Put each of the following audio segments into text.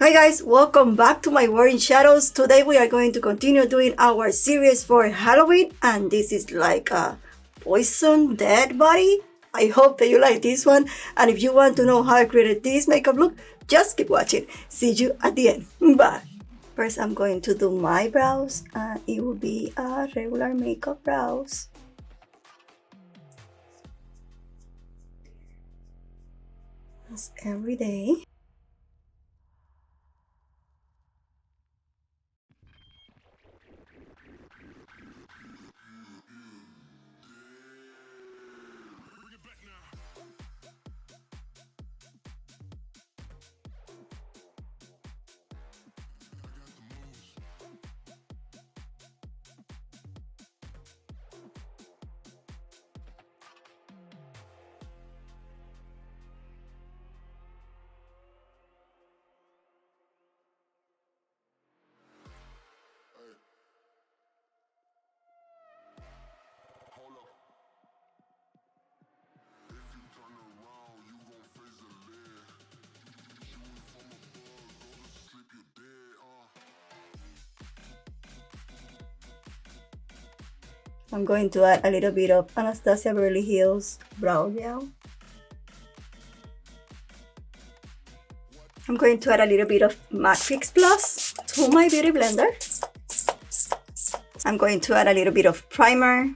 Hi guys, welcome back to my world in shadows. Today we are going to continue doing our series for Halloween, and this is like a poison dead body. I hope that you like this one, and if you want to know how I created this makeup look, just keep watching. See you at the end. Bye. First I'm going to do my brows, and it will be a regular makeup brows. It's every day. I'm going to add a little bit of Anastasia Beverly Hills brow gel. I'm going to add a little bit of MAC Fix Plus to my beauty blender. I'm going to add a little bit of primer.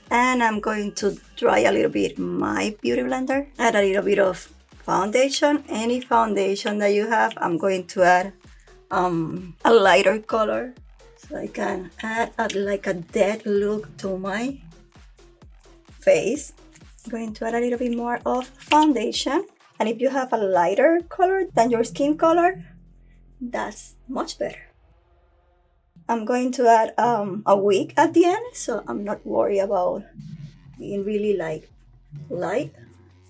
And I'm going to dry a little bit my beauty blender. Add a little bit of foundation, any foundation that you have. I'm going to add a lighter color so I can add like a dead look to my face. I'm going to add a little bit more of foundation, and if you have a lighter color than your skin color, that's much better. I'm going to add a wig at the end, so I'm not worried about being really like light.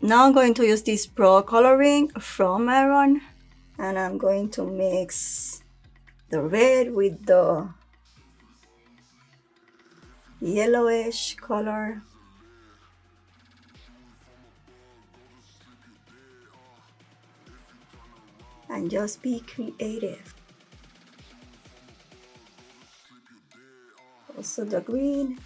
Now I'm going to use this Pro Coloring from Aeron, and I'm going to mix the red with the yellowish color. And just be creative. Also the green.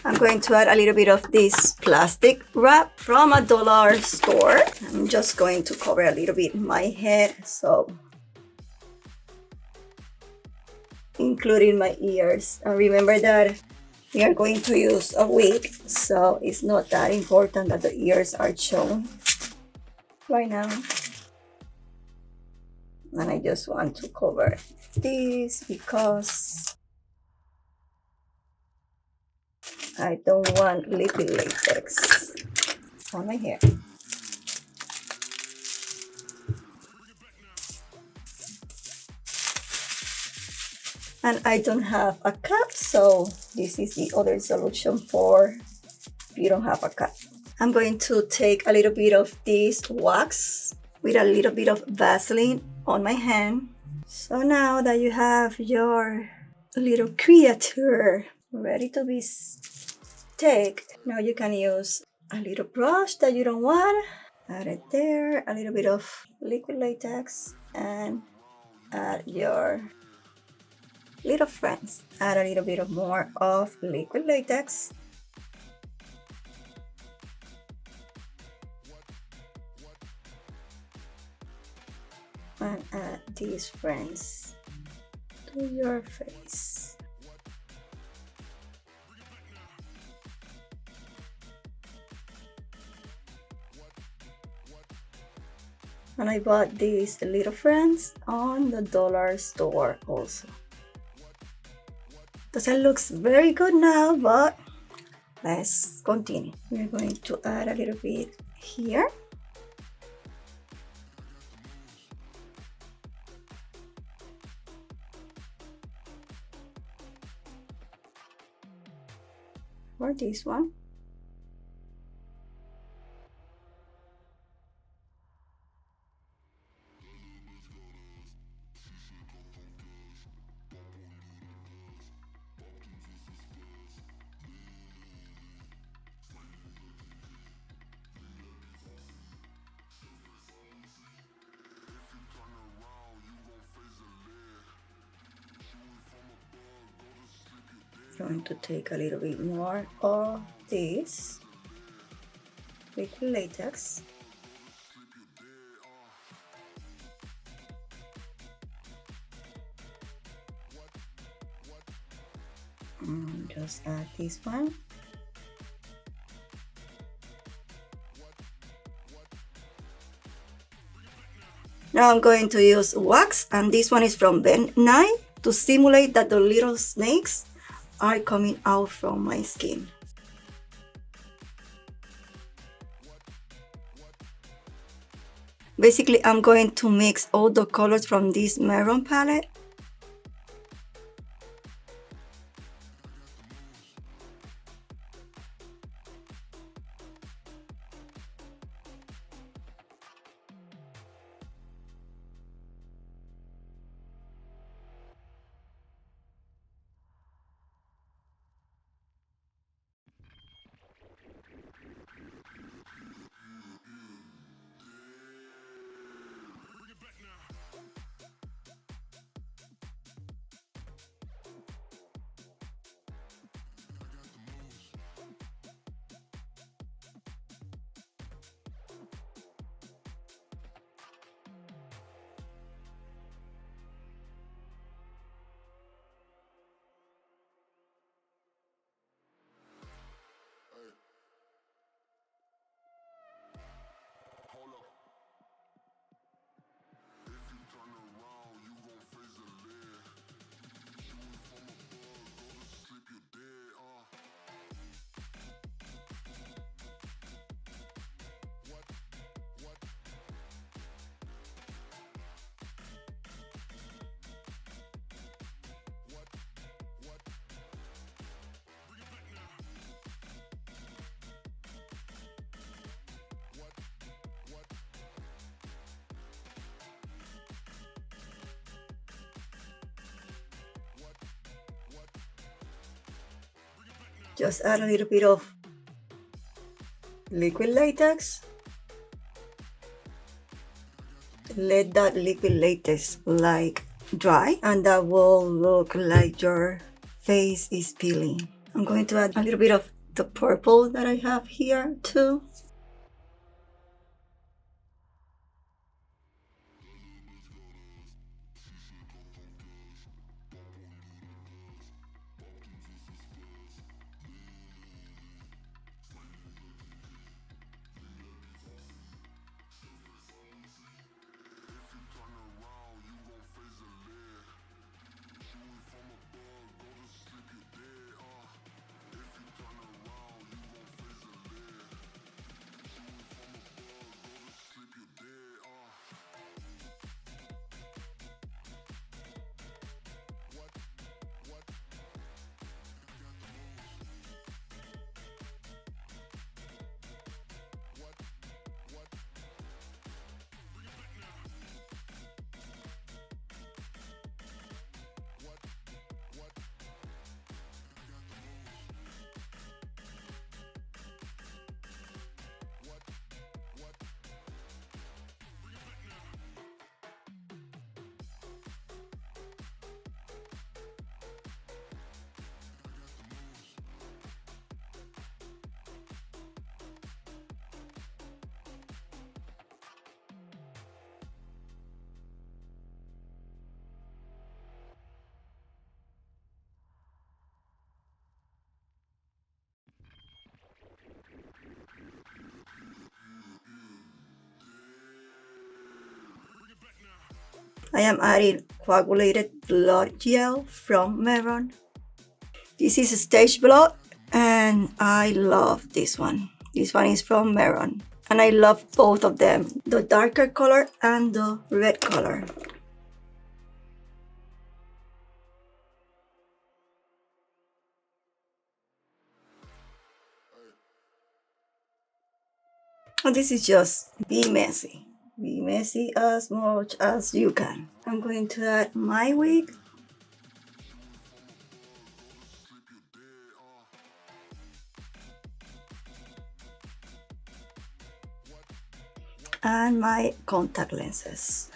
I'm going to add a little bit of this plastic wrap from a dollar store. I'm just going to cover a little bit my head, so including my ears. And remember that we are going to use a wig, so it's not that important that the ears are shown right now. And I just want to cover this because I don't want liquid latex on my hair. And I don't have a cap, so this is the other solution for if you don't have a cap. I'm going to take a little bit of this wax with a little bit of Vaseline on my hand. So now that you have your little creature ready to be staked, now you can use a little brush that you don't want. Add it there, a little bit of liquid latex, and add your little friends. Add a little bit of more of liquid latex. And add these friends to your face. And I bought these little friends on the dollar store also. Doesn't look very good now, but let's continue. We're going to add a little bit here. or this one. Going to take a little bit more of this liquid latex. And just add this one. Now I'm going to use wax, and this one is from Ben 9 to simulate that the little snakes are coming out from my skin. Basically, I'm going to mix all the colors from this maroon palette. Just add a little bit of liquid latex. Let that liquid latex dry, and that will look like your face is peeling. I'm going to add a little bit of the purple that I have here too. I am adding coagulated blood gel from Maron. This is a stage blood, and I love this one. This one is from Maron, and I love both of them, the darker color and the red color. This is just be messy. Be messy as much as you can. I'm going to add my wig. And my contact lenses.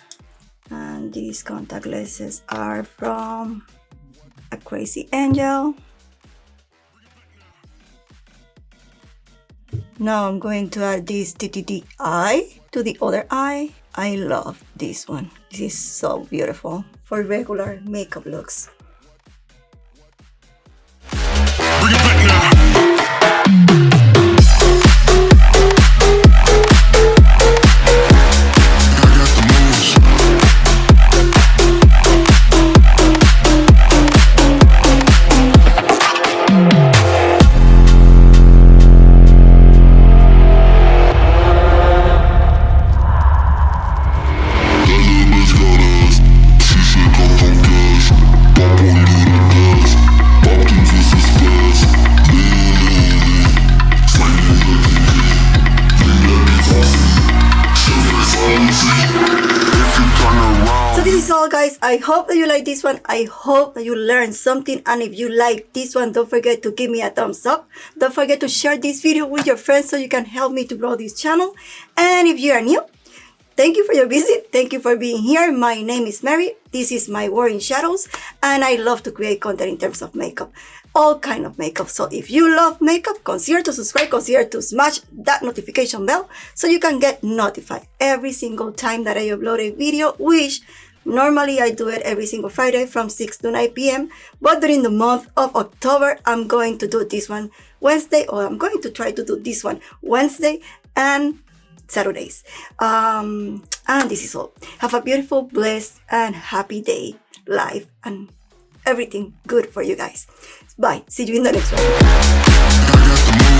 And these contact lenses are from A Crazy Angel. Now I'm going to add this TTD eye to the other eye. I love this one. This is so beautiful for regular makeup looks. Bring it back now. Guys, I hope that you like this one. I hope that you learned something, and if you like this one, don't forget to give me a thumbs up. Don't forget to share this video with your friends so you can help me to grow this channel. And if you are new, thank you for your visit. Thank you for being here. My name is Mary. This is MyWorldInShadows, and I love to create content in terms of makeup, all kind of makeup. So if you love makeup, consider to subscribe, consider to smash that notification bell so you can get notified every single time that I upload a video, which normally I do it every single Friday from 6 to 9 p.m. But during the month of October, I'm going to do this one Wednesday, or I'm going to try to do this one Wednesday and Saturdays. And this is all. Have a beautiful, blessed, and happy day, life, and everything good for you guys. Bye. See you in the next one.